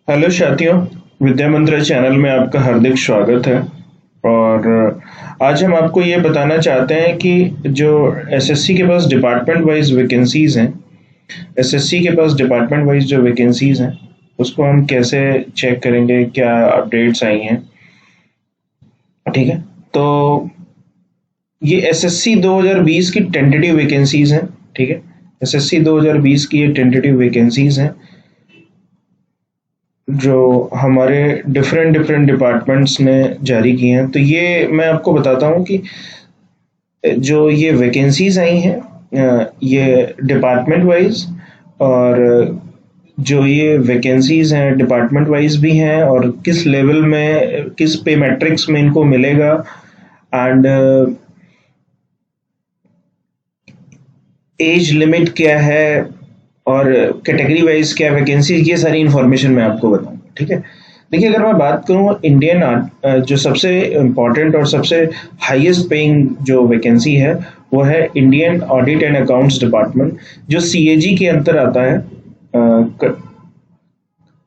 Hello साथियों, विद्या मंत्र channel में आपका हार्दिक स्वागत है। और आज हम आपको ये बताना चाहते हैं कि जो एसएससी के पास डिपार्टमेंट वाइज वैकेंसीज हैं, एसएससी के पास डिपार्टमेंट वाइज जो वैकेंसीज हैं उसको हम कैसे चेक करेंगे, क्या अपडेट्स आई हैं। ठीक है, तो ये एसएससी 2020 की टेंटेटिव वैकेंसीज हैं। ठीक है, एसएससी 2020 की ये टेंटेटिव वैकेंसीज हैं जो हमारे डिफरेंट डिफरेंट डिपार्टमेंट्स ने जारी की हैं। तो ये मैं आपको बताता हूँ कि जो ये वैकेंसीज आई हैं ये डिपार्टमेंट वाइज, और जो ये वैकेंसीज हैं डिपार्टमेंट वाइज भी हैं, और किस लेवल में, किस पे मैट्रिक्स में इनको मिलेगा, एंड एज लिमिट क्या है, और कैटेगरी वाइज क्या वैकेंसी, ये सारी इंफॉर्मेशन मैं आपको बताऊंगा। ठीक है, देखिए अगर मैं बात करूँ इंडियन जो सबसे इम्पोर्टेंट और सबसे हाईएस्ट पेइंग जो वैकेंसी है वो है Indian audit and accounts department, जो सीएजी के अंतर आता है,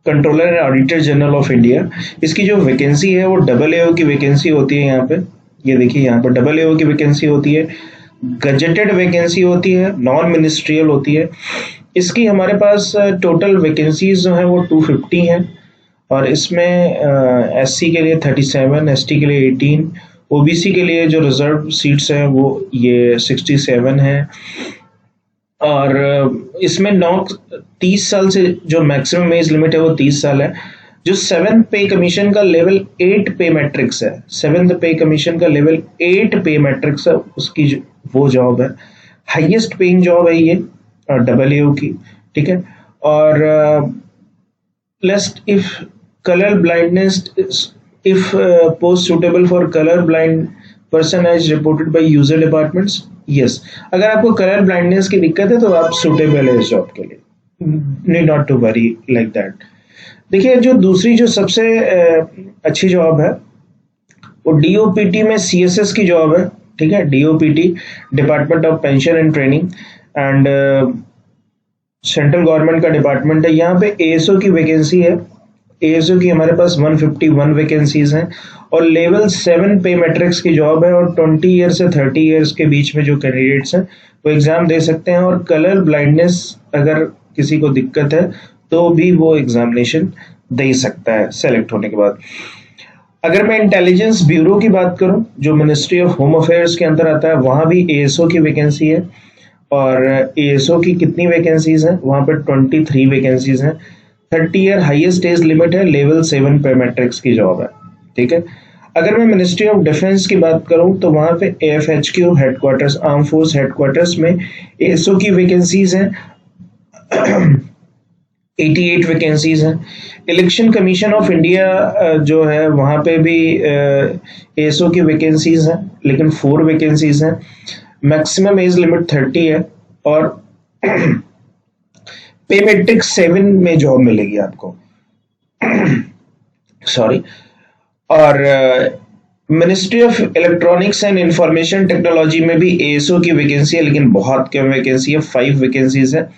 controller and auditor general of India. इसकी जो वैकेंसी है वो डबल एओ की वैकेंसी होती है। यहाँ पे ये देखिए, यहाँ पर डबल एओ की वैकेंसी होती है, गजेटेड वैकेंसी होती है, नॉन मिनिस्ट्रियल होती है। इसकी हमारे पास टोटल वैकेंसीज जो है वो 250 हैं, और इसमें एससी के लिए 37, एसटी के लिए 18, ओबीसी के लिए जो रिजर्व सीट्स हैं वो ये 67 है। और इसमें 30 साल से जो मैक्सिमम एज लिमिट है वो 30 साल है। जो सेवेंथ पे कमीशन का लेवल 8 पे मैट्रिक्स है, सेवेंथ पे कमीशन का लेवल 8 पे मैट्रिक्स है, उसकी वो जॉब है, हाईएस्ट पेइंग जॉब है ये डबल एओ की। ठीक है, और least if colour blindness, if post suitable for color blind person as reported by user departments, yes, अगर आपको कलर ब्लाइंडनेस की दिक्कत है तो आप सुटेबल है इस जॉब के लिए, need not to worry like that. देखिए जो दूसरी जो सबसे अच्छी जॉब है वो डीओपीटी में सीएसएस की जॉब है। ठीक है, DOPT department of pension and training, and central government का डिपार्टमेंट है। यहाँ पे एएसओ की वैकेंसी है। एएसओ की हमारे पास 151 वैकेंसीज हैं, और लेवल 7 पे मैट्रिक्स की जॉब है, और 20 ईयर से 30 ईयर्स के बीच में जो कैंडिडेट्स हैं वो एग्जाम दे सकते हैं। और कलर ब्लाइंडनेस अगर किसी को दिक्कत है तो भी वो एग्जामिनेशन दे सकता है सेलेक्ट होने के बाद। अगर मैं इंटेलिजेंस ब्यूरो की बात करूं जो मिनिस्ट्री ऑफ होम अफेयर्स के अंदर आता है, वहां भी एएसओ की वैकेंसी है। और एएसओ की कितनी वैकेंसीज हैं, वहां पर 23 वैकेंसीज हैं। 30 ईयर हाईएस्ट एज लिमिट है, लेवल 7 पे मैट्रिक्स की जॉब है। ठीक है, अगर मैं मिनिस्ट्री ऑफ डिफेंस की बात करूं तो वहां पे एएफएचक्यू हेडक्वार्टर्स, आर्म फोर्स हेडक्वार्टर्स में एएसओ की वैकेंसीज हैं 88 वैकेंसीज हैं। इलेक्शन कमीशन ऑफ इंडिया जो है वहां पे भी एएसओ की वैकेंसीज हैं, लेकिन 4 वैकेंसीज हैं। मैक्सिमम एज लिमिट 30 है, और पे मैट्रिक्स 7 में जॉब मिलेगी आपको। सॉरी। और ministry of electronics and information technology में भी एएसओ की वैकेंसी है, लेकिन बहुत कम वैकेंसी है, 5 वैकेंसीज है।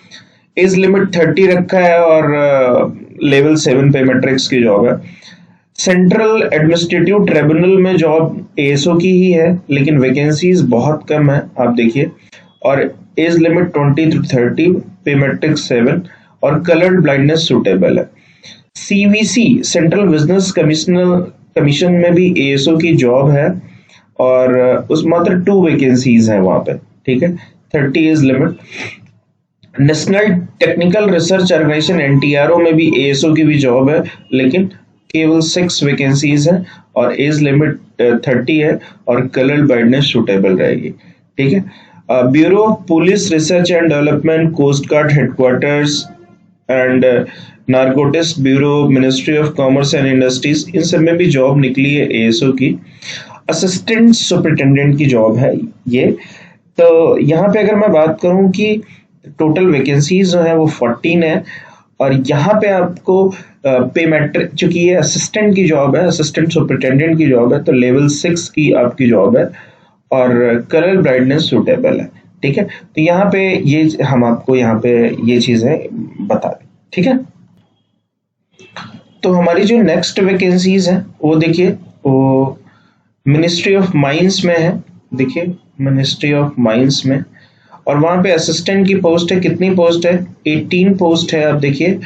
एज लिमिट 30 रखा है, और लेवल 7 पे मैट्रिक्स की जॉब है। सेंट्रल एडमिनिस्ट्रेटिव ट्रिब्यूनल में जॉब एएसओ की ही है, लेकिन वैकेंसीज बहुत कम है, आप देखिए। और एज लिमिट 20 to 30, पे मैट्रिक्स 7, और कलर्ड ब्लाइंडनेस सूटेबल है। सीवीसी सेंट्रल बिजनेस कमीशन में भी एएसओ की जॉब है, और उस मात्र 2 वैकेंसीज हैं वहां पे। ठीक है, 30 age limit. National technical research organisation NTRO में भी एएसओ की भी जॉब है, लेकिन केवल 6 वैकेंसीज हैं, और एज लिमिट 30 है, और कलर ब्लाइंडनेस सूटेबल रहेगी। ठीक है, bureau of police research and development, coast guard headquarters, and narcotics bureau, ministry of commerce and industries, इन सब में भी जॉब निकली है एएसओ की। असिस्टेंट सुपरिटेंडेंट की जॉब है ये। तो यहाँ पे अगर मैं बात करूँ कि टोटल वैकेंसीज जो है वो 14 है, और यहाँ पे आपको पे मैट्रिक, चूंकि ये असिस्टेंट की जॉब है, असिस्टेंट सुपरिटेंडेंट की जॉब है, तो लेवल 6 की आपकी जॉब है, और कलर ब्राइटनेस सूटेबल है। ठीक है, तो यहाँ पे ये हम आपको यहाँ पे ये चीजें बता दें। ठीक है, तो हमारी जो नेक्स्ट वैकेंसीज हैं वो देखिए, वो मिनिस्ट्री ऑफ माइंस में है। देखिए मिनिस्ट्री ऑफ माइंस में, और वहां पे असिस्टेंट की पोस्ट है। कितनी पोस्ट है? 18 पोस्ट है। आप देखिए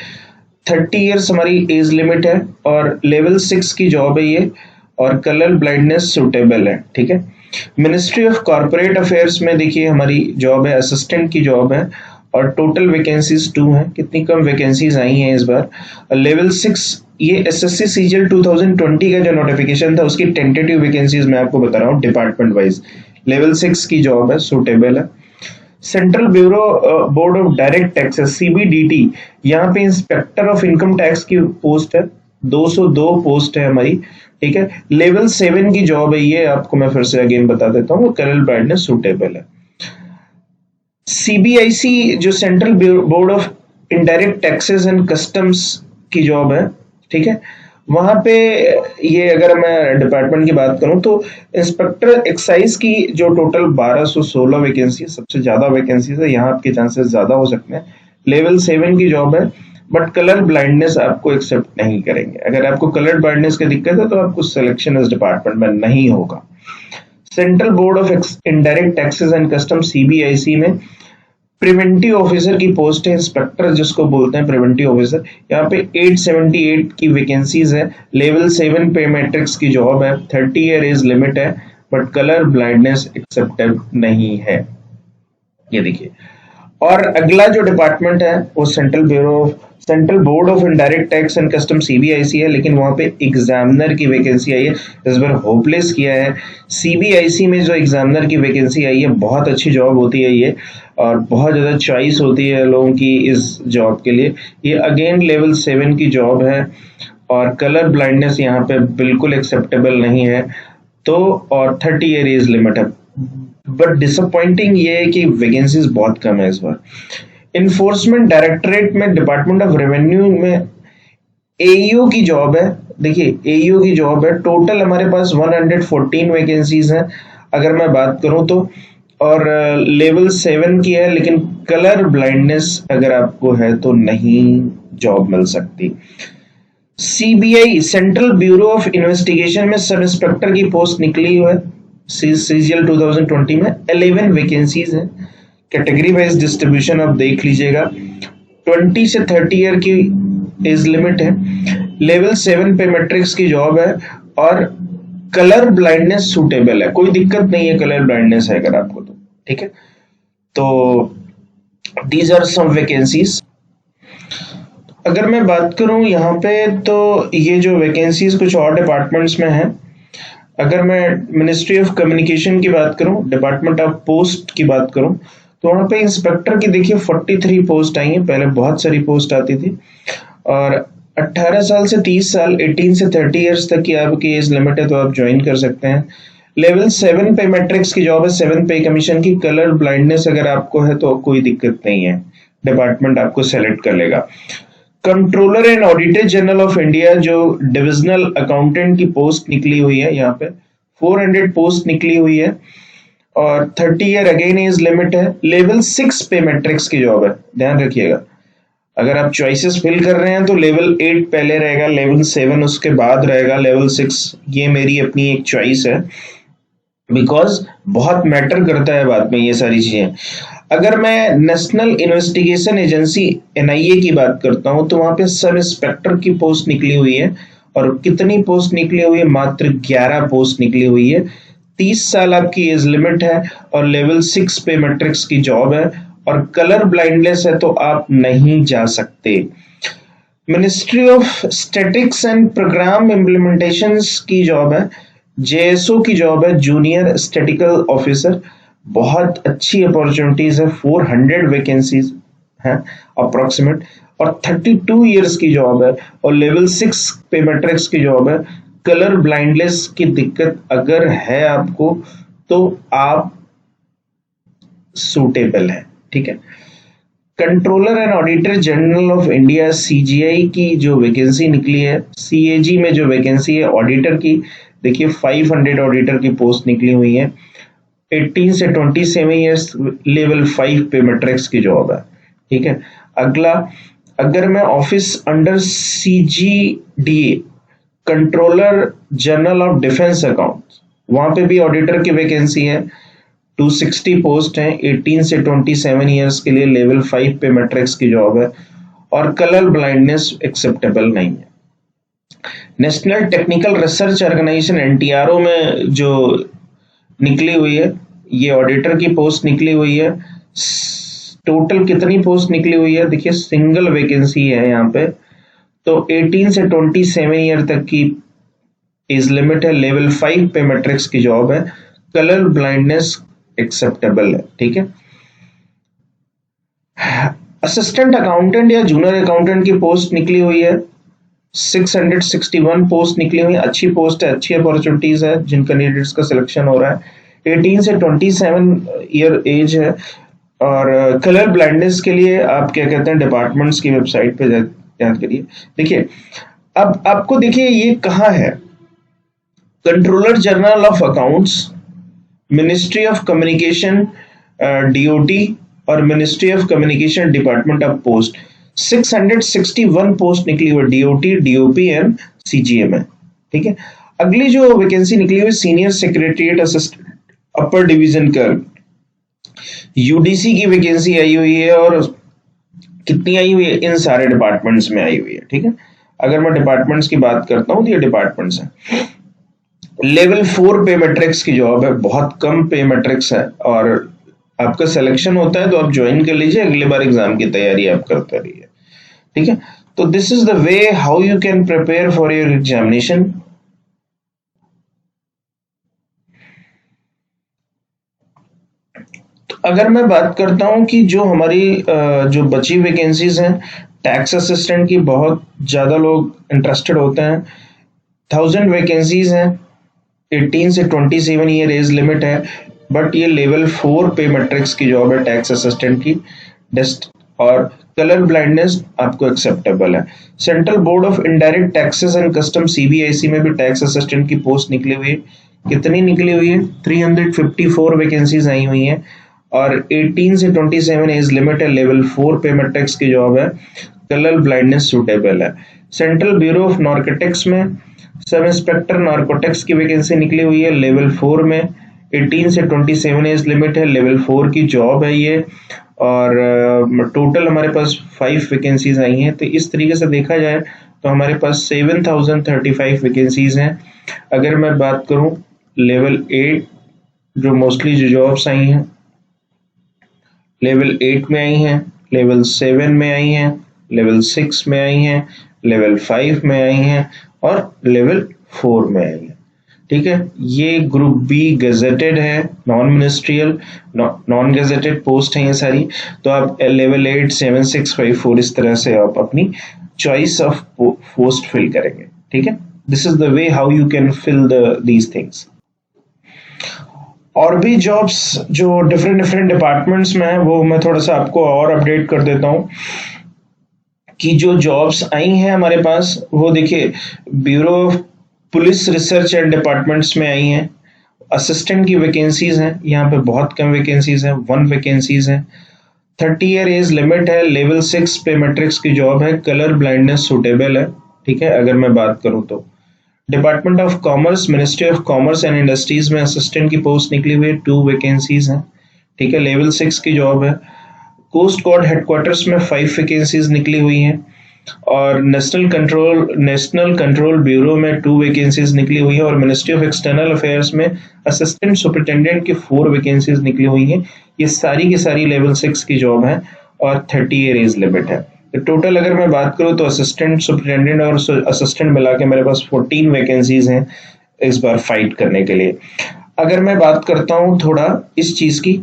30 इयर्स हमारी एज लिमिट है, और लेवल 6 की जॉब है ये, और कलर ब्लाइंडनेस सूटेबल है। ठीक है। मिनिस्ट्री ऑफ कॉर्पोरेट अफेयर्स में देखिए हमारी जॉब है, असिस्टेंट की जॉब है, और टोटल वैकेंसीज 2 हैं। कितनी कम वैकेंसीज आई हैं इस बार। लेवल 6, ये एसएससी सीजीएल 2020 का जो नोटिफिकेशन था उसकी टेंटेटिव वैकेंसीज मैं आपको बता रहा हूँ डिपार्टमेंट वाइज। लेवल 6 की जॉब है, सूटेबल है। Central bureau board of direct taxes CBDT, यहाँ पे इंस्पेक्टर ऑफ इनकम टैक्स की पोस्ट है, 202 पोस्ट है हमारी। ठीक है। लेवल 7 की जॉब है ये, आपको मैं फिर से अगेन बता देता हूँ, कलर ब्राइटनेस सूटेबल है। सीबीआईसी जो central board of indirect taxes and customs की जॉब है। ठीक है। वहां पे ये अगर मैं डिपार्टमेंट की बात करूं तो इंस्पेक्टर एक्साइज की जो टोटल 1216 वैकेंसी, सबसे ज्यादा वैकेंसी है, यहाँ आपके चांसेस ज्यादा हो सकते हैं। लेवल 7 की जॉब है, बट कलर ब्लाइंडनेस आपको एक्सेप्ट नहीं करेंगे। अगर आपको कलर ब्लाइंडनेस की दिक्कत है तो आपको सिलेक्शन इस डिपार्टमेंट में नहीं होगा। Central board of indirect taxes and custom CBIC में प्रिवेंटिव ऑफिसर की पोस्ट है, इंस्पेक्टर जिसको बोलते हैं प्रिवेंटिव ऑफिसर। यहाँ पे 878 की वैकेंसीज है। लेवल 7 पे मैट्रिक्स की जॉब है, 30 ईयर एज लिमिट है, बट कलर ब्लाइंडनेस एक्सेप्टेड नहीं है। ये देखिए। और अगला जो डिपार्टमेंट है वो central board of indirect tax and custom CBIC है, लेकिन वहां पे एग्जामिनर की वैकेंसी आई है। इस बार होपलेस किया है। सीबीआईसी में जो एग्जामिनर की वैकेंसी आई है, बहुत अच्छी जॉब होती है ये, और बहुत ज्यादा चॉइस होती है लोगों की इस जॉब के लिए। ये अगेन लेवल 7 की जॉब है, और कलर ब्लाइंडनेस यहाँ पे बिल्कुल एक्सेप्टेबल नहीं है। तो और 30 ईयर एज लिमिट है, बट डिसअपॉइंटिंग ये है कि वैकेंसीज बहुत कम है इस बार। इन्फोर्समेंट डायरेक्टरेट में डिपार्टमेंट ऑफ रेवेन्यू में एईओ की जॉब है। देखिए एईओ की जॉब है, टोटल हमारे पास 114 वैकेंसीज हैं अगर मैं बात करूं तो, और लेवल 7 की है, लेकिन कलर ब्लाइंडनेस अगर आपको है तो नहीं जॉब मिल सकती। CBI central bureau of investigation में सब इंस्पेक्टर की पोस्ट निकली हुई है सीजीएल 2020 में, 11 वैकेंसीज हैं। कैटेगरी वाइज डिस्ट्रीब्यूशन आप देख लीजिएगा। 20 से 30 ईयर की एज लिमिट है। लेवल 7 पे मैट्रिक्स की जॉब है, और कलर ब्लाइंडनेस सूटेबल है, कोई दिक्कत नहीं है कलर ब्लाइंडनेस है अगर आपको तो। ठीक है। तो दीज आर सम वैकेंसीज। अगर मैं बात करूं यहाँ पे, तो ये जो वैकेंसीज कुछ और डिपार्टमेंट्स में है। अगर मैं मिनिस्ट्री ऑफ कम्युनिकेशन की बात करूं, डिपार्टमेंट ऑफ पोस्ट की बात करूं, तो वहां पे इंस्पेक्टर की देखिए 43 पोस्ट आई है। पहले बहुत सारी पोस्ट आती थी, और 18 साल से 30 साल, 18 से 30 इयर्स तक की आपकी एज लिमिट है, तो आप ज्वाइन कर सकते हैं। लेवल 7 पे मैट्रिक्स की जॉब है, 7 पे कमीशन की। कलर ब्लाइंडनेस अगर आपको है तो कोई दिक्कत नहीं है, डिपार्टमेंट आपको सेलेक्ट कर लेगा। Controller and auditor general of India जो डिविजनल अकाउंटेंट की पोस्ट निकली हुई है, यहाँ पे 400 पोस्ट निकली हुई है, और 30 ईयर अगेन एज लिमिट है। लेवल 6 पे मैट्रिक्स की जॉब है, ध्यान रखिएगा। अगर आप चॉइसेस फिल कर रहे हैं तो लेवल 8 पहले रहेगा, लेवल 7 उसके बाद रहेगा, लेवल 6 ये मेरी अपनी एक चॉइस है, बिकॉज बहुत मैटर करता है बाद में ये सारी चीजें। अगर मैं नेशनल इन्वेस्टिगेशन एजेंसी एनआईए की बात करता हूं, तो वहां पे सब इंस्पेक्टर की पोस्ट निकली हुई है, और कितनी पोस्ट निकली हुई है? मात्र 11 पोस्ट निकली हुई है। 30 साल आपकी एज लिमिट है, और लेवल 6 पे मैट्रिक्स की जॉब है, और कलर ब्लाइंडनेस है तो आप नहीं जा सकते। Ministry of statics and programme implementation की जॉब है, जेएसओ की जॉब है, जूनियर स्टैटिकल ऑफिसर। बहुत अच्छी अपॉर्चुनिटीज है, 400 वैकेंसीज हैं अप्रोक्सीमेट, और 32 इयर्स की जॉब है, और लेवल 6 पे मैट्रिक्स की जॉब है। कलर ब्लाइंडनेस की दिक्कत अगर है आपको तो आप सूटेबल है। ठीक है। Controller and auditor general of India CGI की जो वैकेंसी निकली है, सीएजी में जो वैकेंसी है ऑडिटर की, देखिए 500 ऑडिटर की पोस्ट निकली हुई है। 18 से 27 ईयर्स, लेवल 5 पे मैट्रिक्स की जॉब है। ठीक है। अगला अगर मैं office under CGDA, controller general of defence account, वहां पे भी ऑडिटर की वैकेंसी है, 260 पोस्ट हैं, 18 से 27 ईयर्स के लिए, लेवल 5 पे मैट्रिक्स की जॉब है, और कलर ब्लाइंडनेस एक्सेप्टेबल नहीं है। National technical research organisation NTRO में जो निकली हुई है, ये ऑडिटर की पोस्ट निकली हुई है। टोटल कितनी पोस्ट निकली हुई है देखिए, सिंगल वैकेंसी है यहाँ पे, तो 18 से 27 ईयर तक की एज लिमिट है, लेवल 5 पे मैट्रिक्स की जॉब है, कलर ब्लाइंडनेस एक्सेप्टेबल है, ठीक है। असिस्टेंट अकाउंटेंट या जूनियर अकाउंटेंट की पोस्ट निकली हुई है, 661 पोस्ट निकली हुई है, अच्छी पोस्ट है, अच्छी अपॉर्चुनिटीज है, जिन कैंडिडेट्स का सिलेक्शन हो रहा है। 18 से 27 ईयर एज है, और कलर ब्लाइंडनेस के लिए आप क्या कहते हैं, डिपार्टमेंट्स की वेबसाइट पे याद करिए। देखिए अब आपको देखिए ये कहाँ है, controller general of accounts, ministry of communication DOT, और ministry of communication department of post. 661 post निकली हुई DOT, DOP एंड CGM है, ठीक है। अगली जो वैकेंसी निकली हुई, senior secretariat assistant upper division clerk, UDC की वैकेंसी आई हुई है, और कितनी आई हुई है, इन सारे डिपार्टमेंट्स में आई हुई है, ठीक है। अगर मैं डिपार्टमेंट्स की बात करता हूं तो ये डिपार्टमेंट्स हैं। लेवल 4 पे मैट्रिक्स की जॉब है, बहुत कम पे मैट्रिक्स है, और आपका सिलेक्शन होता है तो आप ज्वाइन कर लीजिए, अगली बार एग्जाम की तैयारी आप करते रहिए, ठीक है। तो this is the way how you can prepare for your examination. तो अगर मैं बात करता हूं कि जो हमारी जो बची वैकेंसीज हैं, टैक्स असिस्टेंट की बहुत ज्यादा लोग इंटरेस्टेड होते हैं, 1000 वैकेंसीज हैं, 18 से 27 ईयर एज लिमिट है, बट ये लेवल 4 पे मैट्रिक्स की जॉब है टैक्स असिस्टेंट की, और कलर ब्लाइंडनेस आपको एक्सेप्टेबल है। Central board of indirect taxes and custom CBIC में भी टैक्स असिस्टेंट की पोस्ट निकली हुई है, कितनी निकली हुई है, 354 वैकेंसीज आई हुई हैं, और 18 से 27 एज लिमिट है, लेवल 4 पे मैट्रिक्स की जॉब है, कलर ब्लाइंडनेस सूटेबल है। सेंट्रल ब्यूरो ऑफ नार्कोटिक्स में सब इंस्पेक्टर नार्कोटिक्स की वैकेंसी निकली हुई है, लेवल 4 में, 18 से 27 एज लिमिट है, लेवल 4 की जॉब है ये, और टोटल हमारे पास 5 वैकेंसीज आई हैं। तो इस तरीके से देखा जाए तो हमारे पास 7035 वैकेंसीज हैं। अगर मैं बात करूं लेवल 8 जो मोस्टली जो जॉब्स आई हैं, लेवल 8 में आई हैं, लेवल 7 में आई हैं, लेवल 6 में आई हैं, लेवल 5 में आई हैं, और लेवल 4 में आई हैं, ठीक है। ये ग्रुप B गजेटेड है, non ministerial, non gazetted post है ये सारी। तो आप लेवल 8, 7, 6, 5, 4 इस तरह से आप अपनी चॉइस ऑफ पोस्ट फिल करेंगे, ठीक है। This is the way how you can fill these things. और भी जॉब्स जो डिफरेंट डिपार्टमेंट्स में है, वो मैं थोड़ा सा आपको और अपडेट कर देता हूँ कि जो जॉब्स आई हैं हमारे पास, वो देखिए bureau of police research and departments में आई हैं। असिस्टेंट की वैकेंसीज हैं, यहाँ पे बहुत कम वैकेंसीज हैं, 1 वैकेंसीज हैं, 30 ईयर एज लिमिट है, लेवल 6 पे मैट्रिक्स की जॉब है, कलर ब्लाइंडनेस सूटेबल है, ठीक है। अगर मैं बात करूं तो department of commerce, ministry of commerce and industries में असिस्टेंट की पोस्ट निकली हुई है, 2 वैकेंसीज हैं, ठीक है, लेवल 6 की जॉब है। कोस्ट गार्ड हेडक्वार्टर्स में 5 वैकेंसीज निकली हुई हैं, और नेशनल कंट्रोल ब्यूरो में 2 वैकेंसीज निकली हुई है, और मिनिस्ट्री ऑफ एक्सटर्नल अफेयर्स में असिस्टेंट सुपरिटेंडेंट की 4 वैकेंसीज निकली हुई हैं। ये सारी की सारी लेवल 6 की जॉब है, और 30 ईयर एज लिमिट है। तो टोटल अगर मैं बात करूं तो असिस्टेंट सुपरिटेंडेंट और असिस्टेंट मिला के मेरे पास 14 वैकेंसीज हैं इस बार फाइट करने के लिए। अगर मैं बात करता हूं थोड़ा इस चीज की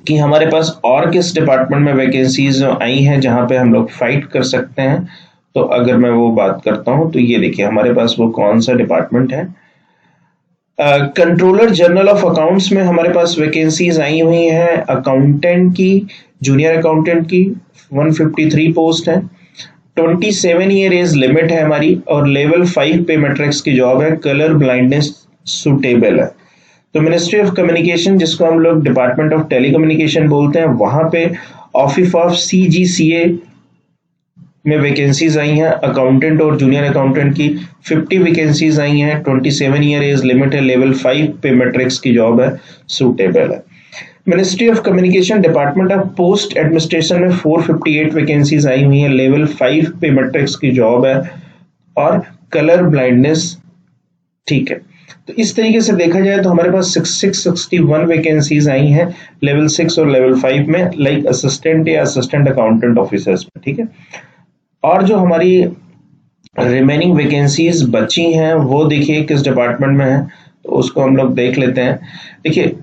कि हमारे पास और किस डिपार्टमेंट में वैकेंसीज आई हैं जहां पे हम लोग फाइट कर सकते हैं, तो अगर मैं वो बात करता हूं तो ये देखिए हमारे पास वो कौन सा डिपार्टमेंट है, कंट्रोलर जनरल ऑफ अकाउंट्स में हमारे पास वैकेंसीज आई हुई हैं। अकाउंटेंट की, जूनियर अकाउंटेंट की 153 पोस्ट है, 27 ईयर एज लिमिट है हमारी, और लेवल 5 पे मैट्रिक्स की जॉब है, कलर ब्लाइंडनेस सूटेबल है। तो मिनिस्ट्री ऑफ कम्युनिकेशन, जिसको हम लोग डिपार्टमेंट ऑफ टेलीकम्युनिकेशन बोलते हैं, वहां पे ऑफिस ऑफ CGCA में वैकेंसीज आई हैं। अकाउंटेंट और जूनियर अकाउंटेंट की 50 वैकेंसीज आई हैं। 27 ईयर एज लिमिट है। लेवल 5 पे मैट्रिक्स की जॉब है, सूटेबल है। Ministry of communication department of post administration में 458 वैकेंसीज आई हुई हैं। लेवल 5 पे मैट्रिक्स की जॉब है और कलर ब्लाइंडनेस, ठीक है। तो इस तरीके से देखा जाए तो हमारे पास 661 वैकेंसीज आई हैं लेवल 6 और लेवल 5 में, लाइक असिस्टेंट या असिस्टेंट अकाउंटेंट ऑफिसर्स में, ठीक है। और जो हमारी रिमेनिंग वैकेंसीज बची हैं वो देखिए किस डिपार्टमेंट में है, तो उसको हम लोग देख लेते हैं। देखिए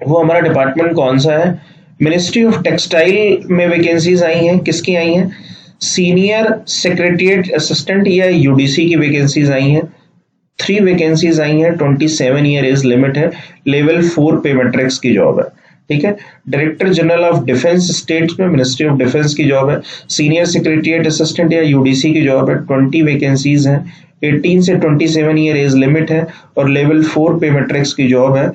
वो हमारा डिपार्टमेंट कौन सा है। मिनिस्ट्री ऑफ टेक्सटाइल में वैकेंसीज आई हैं। किसकी आई हैं? सीनियर सेक्रेटरिएट असिस्टेंट या यूडीसी की वैकेंसीज आई हैं। 3 वैकेंसीज आई हैं। 27 ईयर एज लिमिट है। लेवल 4 पे मैट्रिक्स की जॉब है, ठीक है। Director general of defence states में मिनिस्ट्री ऑफ डिफेंस की जॉब है। सीनियर सेक्रेटरिएट असिस्टेंट या यूडीसी की जॉब है। 20 वैकेंसीज हैं। 18 से 27 ईयर एज लिमिट है और लेवल 4 पे मैट्रिक्स की जॉब है।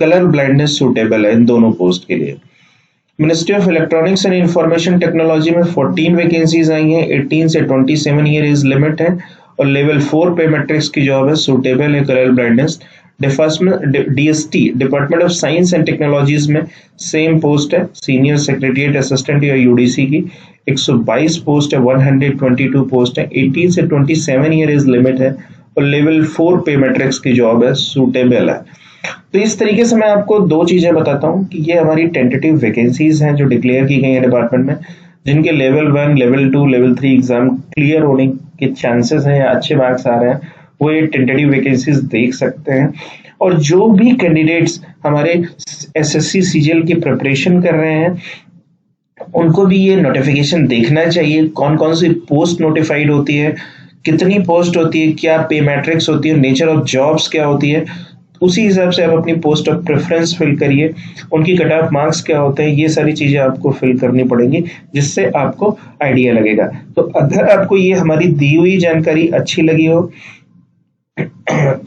कलर ब्लाइंडनेस सूटेबल है इन दोनों पोस्ट के लिए। Ministry of electronics and information technology में 14 वैकेंसीज आई हैं। 18 से 27 ईयर एज लिमिट है और लेवल 4 पे मैट्रिक्स की जॉब है, सूटेबल है, colour blindness. DST department of science and technologies में सेम पोस्ट है, सीनियर सेक्रेटरिएट असिस्टेंट या यूडीसी की 122 पोस्ट है। 122 पोस्ट है। 18 से 27 ईयर एज लिमिट है और लेवल 4 पे मैट्रिक्स की जॉब है, सूटेबल है। तो इस तरीके से मैं आपको 2 चीजें बताता हूँ कि ये हमारी टेंटेटिव वैकेंसीज हैं जो डिक्लेयर की गई है डिपार्टमेंट में, जिनके level 1, level 2, level 3 exam clear होने के चांसेस हैं या अच्छे मार्क्स आ रहे हैं, वो ये टेंटेटिव वैकेंसीज देख सकते हैं। और जो भी कैंडिडेट्स हमारे एसएससी सीजीएल की प्रिपरेशन कर रहे हैं उनको भी ये नोटिफिकेशन देखना चाहिए। कौन कौन सी पोस्ट नोटिफाइड होती है, कितनी पोस्ट होती है, क्या पे मैट्रिक्स होती है, नेचर ऑफ जॉब्स क्या होती है, उसी हिसाब से आप अपनी पोस्ट ऑफ प्रेफरेंस फिल करिए। उनकी कट ऑफ मार्क्स क्या होते हैं, ये सारी चीजें आपको फिल करनी पड़ेंगी, जिससे आपको आइडिया लगेगा। तो अगर आपको ये हमारी दी हुई जानकारी अच्छी लगी हो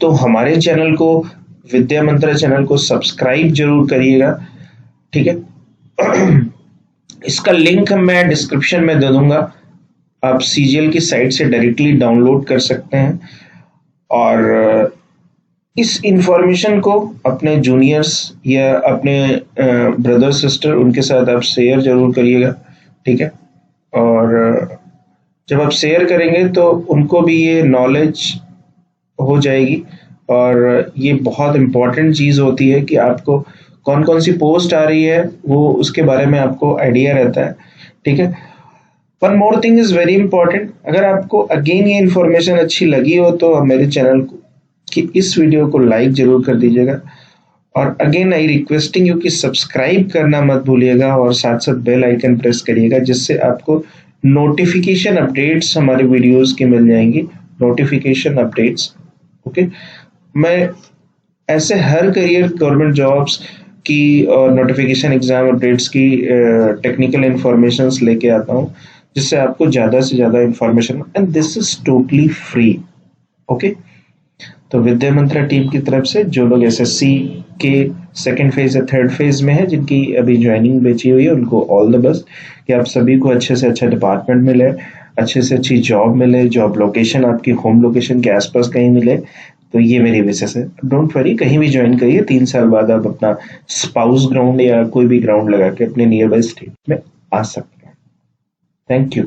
तो हमारे चैनल को, विद्या मंत्रा चैनल को सब्सक्राइब जरूर करिएगा, ठीक है। इसका लिंक मैं डिस्क्रिप्शन में दे दूंगा, आप सीजीएल की साइट से डायरेक्टली डाउनलोड कर सकते हैं। और इस इंफॉर्मेशन को अपने जूनियर्स या अपने ब्रदर सिस्टर उनके साथ आप शेयर जरूर करिएगा, ठीक है। और जब आप शेयर करेंगे तो उनको भी ये नॉलेज हो जाएगी। और ये बहुत इम्पोर्टेंट चीज़ होती है कि आपको कौन कौन सी पोस्ट आ रही है वो उसके बारे में आपको आइडिया रहता है, ठीक है। One more thing is very important, अगर आपको अगेन ये इन्फॉर्मेशन अच्छी लगी हो तो मेरे चैनल को कि इस वीडियो को लाइक जरूर कर दीजिएगा। और अगेन आई रिक्वेस्टिंग यू कि सब्सक्राइब करना मत भूलिएगा और साथ साथ बेल आइकन प्रेस करिएगा, जिससे आपको नोटिफिकेशन अपडेट्स हमारे वीडियोस की मिल जाएंगी, नोटिफिकेशन अपडेट्स, ओके। मैं ऐसे हर करियर गवर्नमेंट जॉब्स की और नोटिफिकेशन एग्जाम अपडेट्स की टेक्निकल इंफॉर्मेशंस लेके आता हूँ, जिससे आपको ज़्यादा से ज़्यादा information, and this is totally free, okay. तो विद्या मंत्रा टीम की तरफ से जो लोग एसएससी के सेकंड फेज या थर्ड फेज में है, जिनकी अभी ज्वाइनिंग बची हुई है, उनको ऑल द बेस्ट कि आप सभी को अच्छे से अच्छा डिपार्टमेंट मिले, अच्छे से अच्छी जॉब मिले, जॉब लोकेशन आपकी होम लोकेशन के आसपास कहीं मिले। तो ये मेरी विशेष है। डोंट वरी, कहीं भी ज्वाइन करिए, 3 साल बाद आप अपना स्पाउस ग्राउंड या कोई भी ग्राउंड लगा के अपने नियर बाय स्टेट में आ सकते हैं। Thank you.